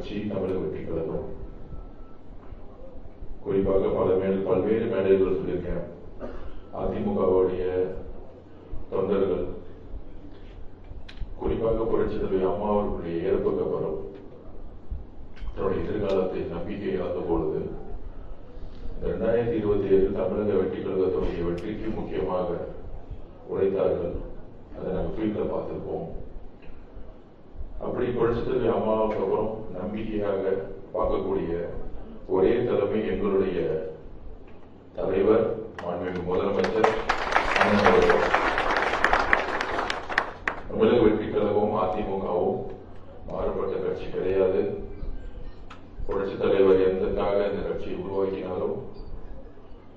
கட்சி தமிழக வெற்றி கழகம். குறிப்பாக பல்வேறு மேடைகள் சொல்லியிருக்கேன். அதிமுகவுடைய தொண்டர்கள், குறிப்பாக புரட்சித் தலைவி அம்மா அவர்களுடைய இறப்புக்கு அப்புறம் தன்னுடைய எதிர்காலத்தை நம்பிக்கை இழந்த பொழுது 2027 தமிழக வெற்றி கழகத்துடைய வெற்றிக்கு முக்கியமாக உழைத்தார்கள். அதை நாங்கள் ஃபீல்ட்ல பார்த்திருப்போம். அப்படி புரட்சித் தலைவி அம்மாவுக்கு அப்புறம் நம்பிக்கையாக பார்க்கக்கூடிய ஒரே தலைமை எங்களுடைய தலைவர் மாண்புமிகு முதலமைச்சர் தமிழக வெற்றி கழகமும் அதிமுகவும் மாறுபட்ட கட்சி கிடையாது. புரட்சித் தலைவர் எந்தக்காக இந்த கட்சியை உருவாக்கினாலும்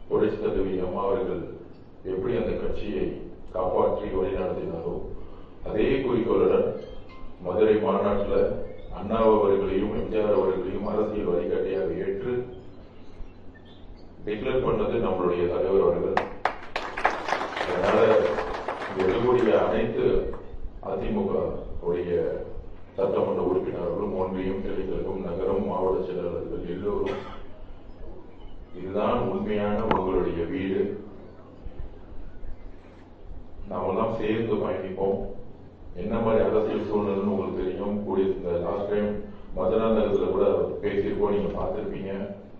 புரட்சித் தலைவி அம்மா அவர்கள் எப்படி அந்த கட்சியை காப்பாற்றி வழிநடத்தினாரோ அதே குறிக்கோளுடன் மதுரை மாநாட்டில் அண்ணா அவர்களையும் எம்ஜிஆர் அவர்களையும் அரசியல் வழிகாட்டியாக ஏற்று டிக்ளேர் பண்ணது நம்மளுடைய தலைவர் அவர்கள். அதனால எழுதக்கூடிய அனைத்து அதிமுக உடைய சட்டமன்ற உறுப்பினர்களும் ஒன்றியம், கிளைகளும், நகரம், மாவட்ட செயலாளர்கள் எல்லோரும் இதுதான் உண்மையான உங்களுடைய வீடு, நாமெல்லாம் சேர்ந்து பயணிப்போம். என்ன மாதிரி அரசியல் சூழ்நிலைன்னு உங்களுக்கு தெரியும். கூடிய லாஸ்ட் டைம் மதுரா நகரத்தில் கூட பேசியிருப்போம், நீங்க பார்த்திருப்பீங்க.